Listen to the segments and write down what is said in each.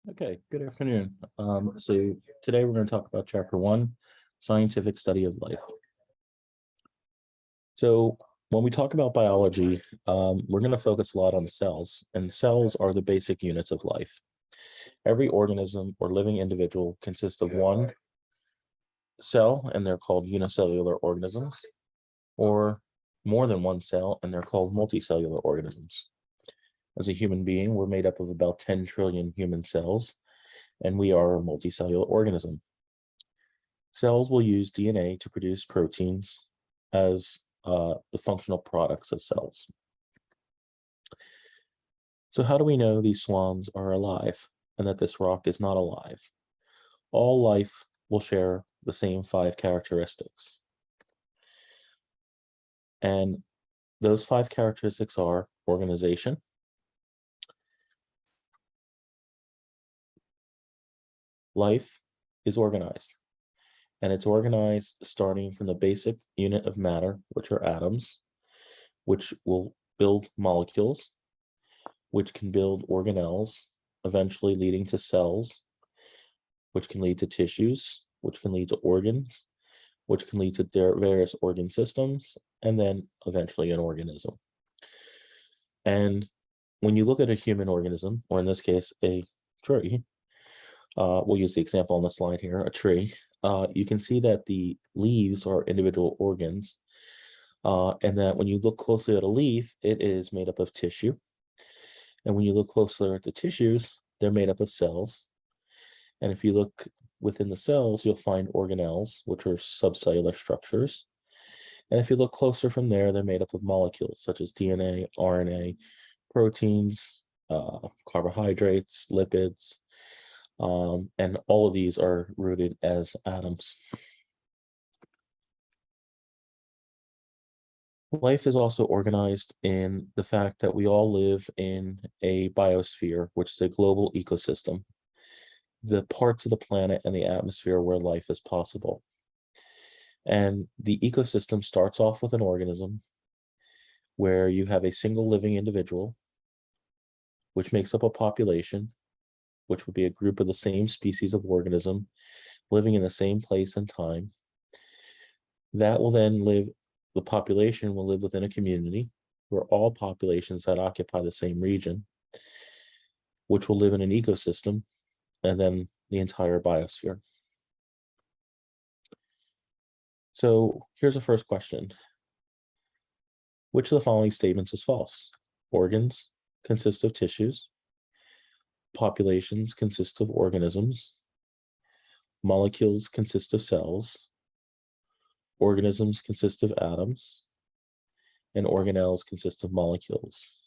Okay, good afternoon. So today we're going to talk about Chapter 1, Scientific Study of Life. So when we talk about biology, we're going to focus a lot on cells, and cells are the basic units of life. Every organism or living individual consists of one cell, and they're called unicellular organisms, or more than one cell, and they're called multicellular organisms. As a human being, we're made up of about 10 trillion human cells, and we are a multicellular organism. Cells will use DNA to produce proteins as the functional products of cells. So how do we know these swans are alive and that this rock is not alive? All life will share the same 5 characteristics. And those 5 characteristics are organization, life is organized. And it's organized starting from the basic unit of matter, which are atoms, which will build molecules, which can build organelles, eventually leading to cells, which can lead to tissues, which can lead to organs, which can lead to various organ systems, and then eventually an organism. And when you look at a human organism, or in this case, a tree, we'll use the example on the slide here, a tree, you can see that the leaves are individual organs, and that when you look closely at a leaf, it is made up of tissue. And when you look closer at the tissues, they're made up of cells. And if you look within the cells, you'll find organelles, which are subcellular structures. And if you look closer from there, they're made up of molecules such as DNA, RNA, proteins, carbohydrates, lipids, and all of these are rooted as atoms. Life is also organized in the fact that we all live in a biosphere, which is a global ecosystem, the parts of the planet and the atmosphere where life is possible. And the ecosystem starts off with an organism where you have a single living individual, which makes up a population, which would be a group of the same species of organism living in the same place and time. That will then live, the population will live within a community where all populations that occupy the same region, which will live in an ecosystem, and then the entire biosphere. So here's the first question. Which of the following statements is false? Organs consist of tissues. Populations consist of organisms. Molecules consist of cells. Organisms consist of atoms. And organelles consist of molecules.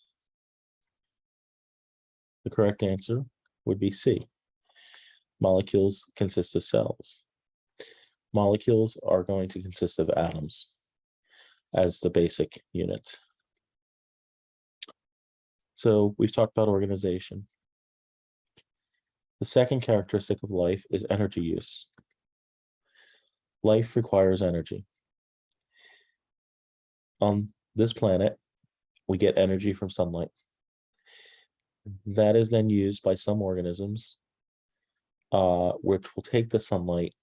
The correct answer would be C. Molecules consist of cells. Molecules are going to consist of atoms as the basic unit. So we've talked about organization. The second characteristic of life is energy use. Life requires energy. On this planet, we get energy from sunlight. That is then used by some organisms, which will take the sunlight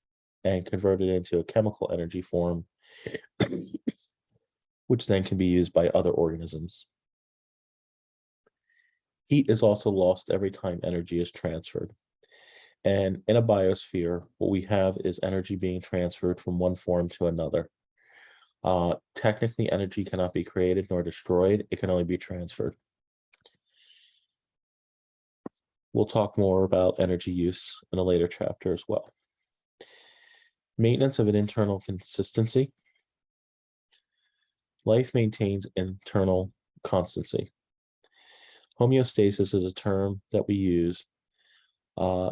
and convert it into a chemical energy form, which then can be used by other organisms. Heat is also lost every time energy is transferred. And in a biosphere, what we have is energy being transferred from one form to another. Technically, energy cannot be created nor destroyed. It can only be transferred. We'll talk more about energy use in a later chapter as well. Maintenance of an internal consistency. Life maintains internal constancy. Homeostasis is a term that we use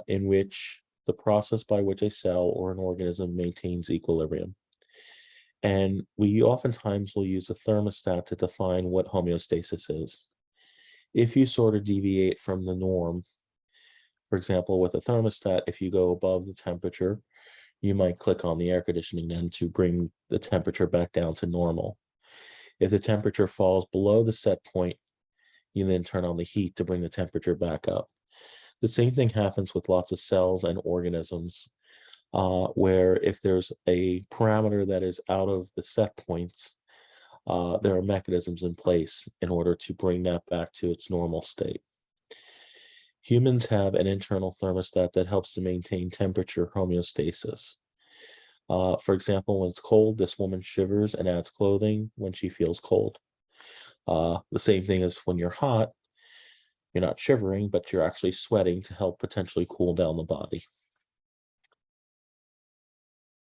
in which the process by which a cell or an organism maintains equilibrium. And we oftentimes will use a thermostat to define what homeostasis is. If you sort of deviate from the norm, for example, with a thermostat, if you go above the temperature, you might click on the air conditioning then to bring the temperature back down to normal. If the temperature falls below the set point, you then turn on the heat to bring the temperature back up. The same thing happens with lots of cells and organisms, where if there's a parameter that is out of the set points, there are mechanisms in place in order to bring that back to its normal state. Humans have an internal thermostat that helps to maintain temperature homeostasis. For example, when it's cold, this woman shivers and adds clothing when she feels cold. The same thing as when you're hot, you're not shivering, but you're actually sweating to help potentially cool down the body.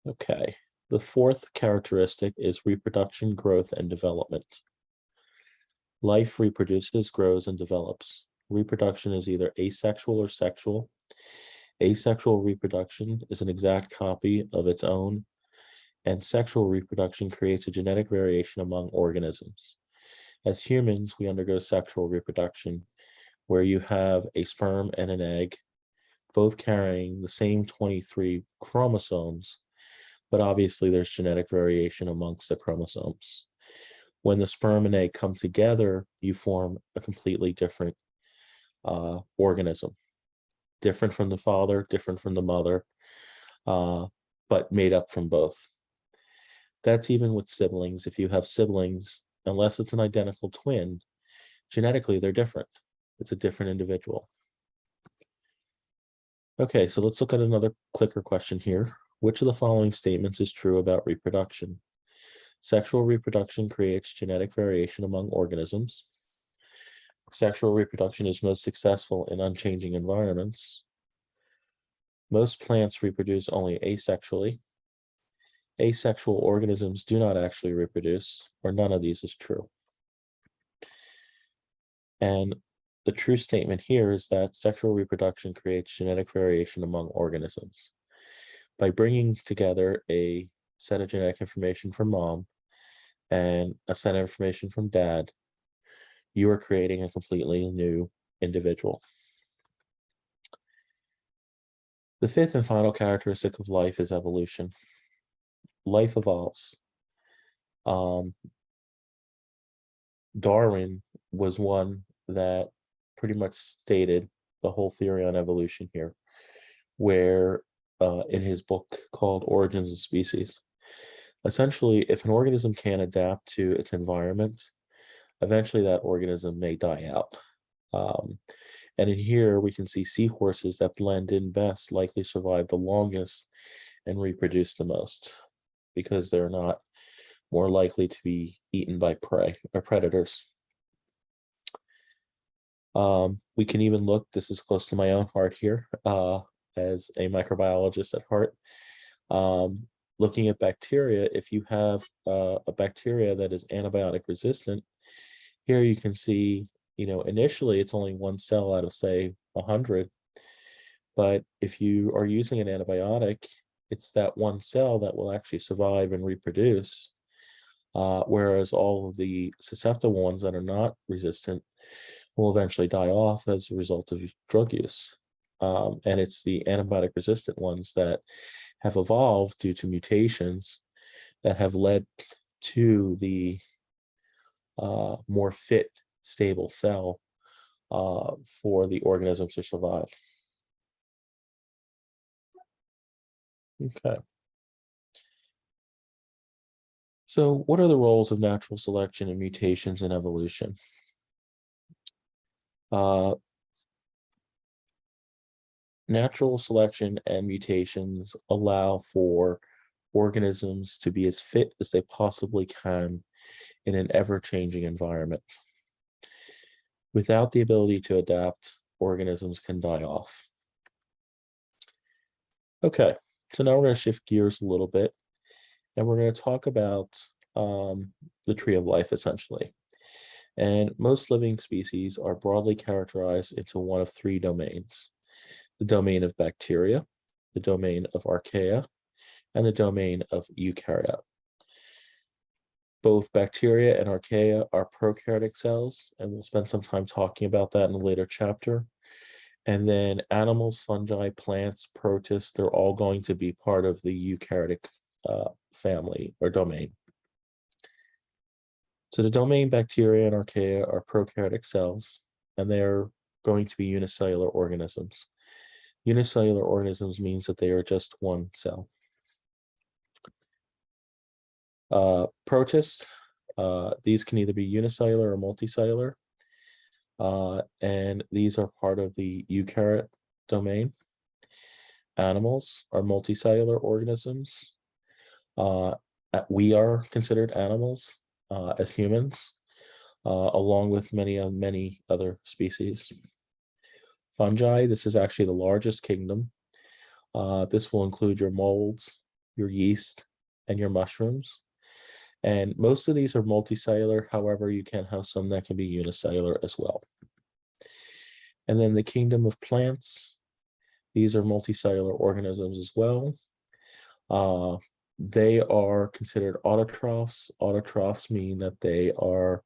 Okay, the fourth characteristic is reproduction, growth, and development. Life reproduces, grows, and develops. Reproduction is either asexual or sexual. Asexual reproduction is an exact copy of its own, and sexual reproduction creates a genetic variation among organisms. As humans, we undergo sexual reproduction, where you have a sperm and an egg, both carrying the same 23 chromosomes, but obviously there's genetic variation amongst the chromosomes. When the sperm and egg come together, you form a completely different organism, different from the father, different from the mother, but made up from both. That's even with siblings. If you have siblings, unless it's an identical twin, genetically they're different. It's a different individual. Okay, so let's look at another clicker question here. Which of the following statements is true about reproduction? Sexual reproduction creates genetic variation among organisms. Sexual reproduction is most successful in unchanging environments. Most plants reproduce only asexually. Asexual organisms do not actually reproduce, or none of these is true. And the true statement here is that sexual reproduction creates genetic variation among organisms. By bringing together a set of genetic information from mom and a set of information from dad, you are creating a completely new individual. The fifth and final characteristic of life is evolution. Life evolves. Darwin was one that pretty much stated the whole theory on evolution here, where in his book called Origins of Species, essentially, if an organism can't adapt to its environment, eventually that organism may die out. And in here, we can see seahorses that blend in best likely survive the longest and reproduce the most, because they're not more likely to be eaten by prey or predators. We can even look, this is close to my own heart here, as a microbiologist at heart. Looking at bacteria, if you have a bacteria that is antibiotic resistant, here you can see, initially it's only one cell out of, say, 100. But if you are using an antibiotic, it's that one cell that will actually survive and reproduce, whereas all of the susceptible ones that are not resistant will eventually die off as a result of drug use. And it's the antibiotic resistant ones that have evolved due to mutations that have led to the more fit, stable cell for the organism to survive. Okay. So what are the roles of natural selection and mutations in evolution? Natural selection and mutations allow for organisms to be as fit as they possibly can in an ever-changing environment. Without the ability to adapt, organisms can die off. Okay, so now we're going to shift gears a little bit, and we're going to talk about the tree of life, essentially. And most living species are broadly characterized into one of three domains: the domain of bacteria, the domain of archaea, and the domain of eukarya. Both bacteria and archaea are prokaryotic cells, and we'll spend some time talking about that in a later chapter. And then animals, fungi, plants, protists, they're all going to be part of the eukaryotic family or domain. So the domain bacteria and archaea are prokaryotic cells, and they're going to be unicellular organisms. Unicellular organisms means that they are just one cell. Protists, these can either be unicellular or multicellular, and these are part of the eukaryote domain. Animals are multicellular organisms. We are considered animals as humans, along with many other species. Fungi, this is actually the largest kingdom. This will include your molds, your yeast, and your mushrooms. And most of these are multicellular. However, you can have some that can be unicellular as well. And then the kingdom of plants, these are multicellular organisms as well. They are considered autotrophs. Autotrophs mean that they are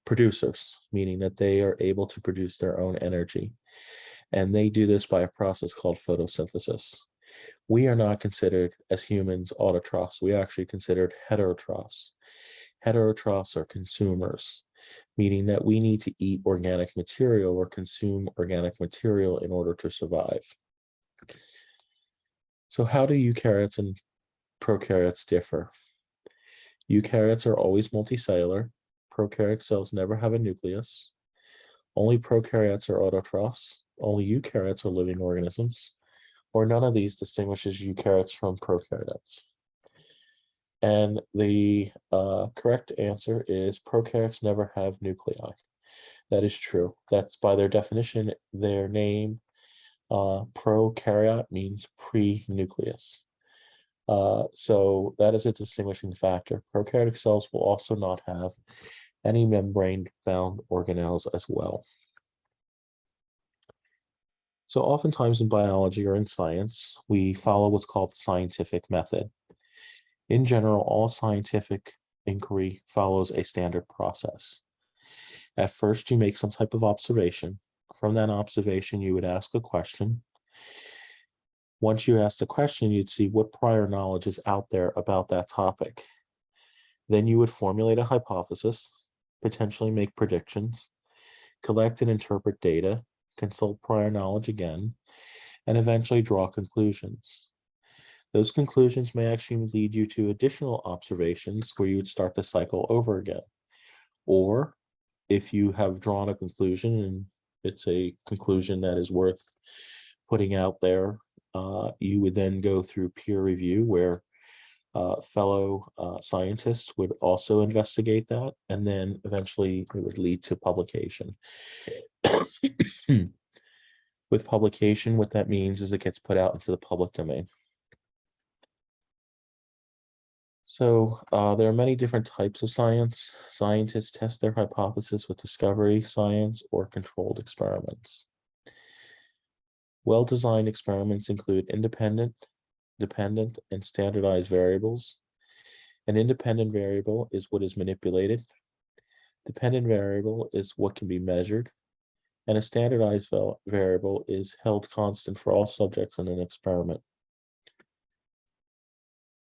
producers, meaning that they are able to produce their own energy. And they do this by a process called photosynthesis. We are not considered, as humans, autotrophs. We are actually considered heterotrophs. Heterotrophs are consumers, meaning that we need to eat organic material or consume organic material in order to survive. So how do eukaryotes and prokaryotes differ? Eukaryotes are always multicellular. Prokaryotic cells never have a nucleus. Only prokaryotes are autotrophs. Only eukaryotes are living organisms, or none of these distinguishes eukaryotes from prokaryotes. And the correct answer is prokaryotes never have nuclei. That is true. That's by their definition, their name, prokaryote means pre-nucleus. So that is a distinguishing factor. Prokaryotic cells will also not have any membrane-bound organelles as well. So oftentimes in biology or in science, we follow what's called the scientific method. In general, all scientific inquiry follows a standard process. At first, you make some type of observation. From that observation, you would ask a question. Once you ask the question, you'd see what prior knowledge is out there about that topic. Then you would formulate a hypothesis, potentially make predictions, collect and interpret data, consult prior knowledge again, and eventually draw conclusions. Those conclusions may actually lead you to additional observations where you would start the cycle over again. Or if you have drawn a conclusion and it's a conclusion that is worth putting out there, you would then go through peer review where fellow scientists would also investigate that, and then eventually it would lead to publication. With publication, what that means is it gets put out into the public domain. So there are many different types of science. Scientists test their hypothesis with discovery science or controlled experiments. Well-designed experiments include independent, dependent, and standardized variables. An independent variable is what is manipulated. Dependent variable is what can be measured. And a standardized variable is held constant for all subjects in an experiment.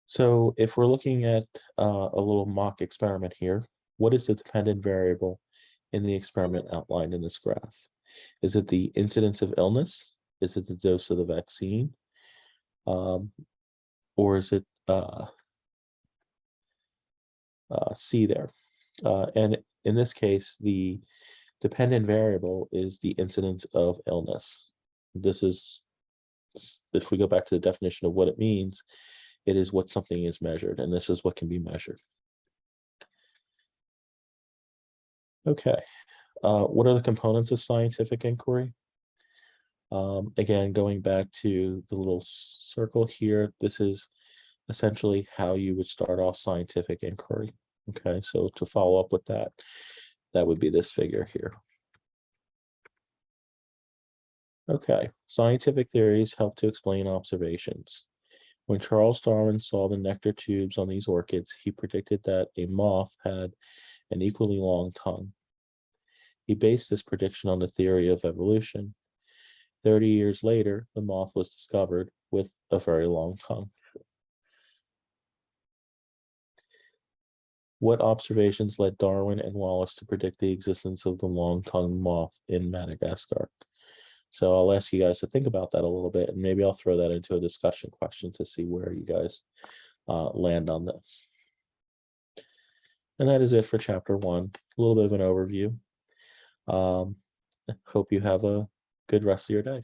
So if we're looking at a little mock experiment here, what is the dependent variable in the experiment outlined in this graph? Is it the incidence of illness? Is it the dose of the vaccine? Or is it C there? And in this case, the dependent variable is the incidence of illness. This is, if we go back to the definition of what it means, it is what something is measured, and this is what can be measured. Okay, what are the components of scientific inquiry? Again, going back to the little circle here, this is essentially how you would start off scientific inquiry. Okay, so to follow up with that, that would be this figure here. Okay, scientific theories help to explain observations. When Charles Darwin saw the nectar tubes on these orchids, he predicted that a moth had an equally long tongue. He based this prediction on the theory of evolution. 30 years later, the moth was discovered with a very long tongue. What observations led Darwin and Wallace to predict the existence of the long-tongued moth in Madagascar? So I'll ask you guys to think about that a little bit, and maybe I'll throw that into a discussion question to see where you guys land on this. And that is it for chapter 1. A little bit of an overview. Hope you have a good rest of your day.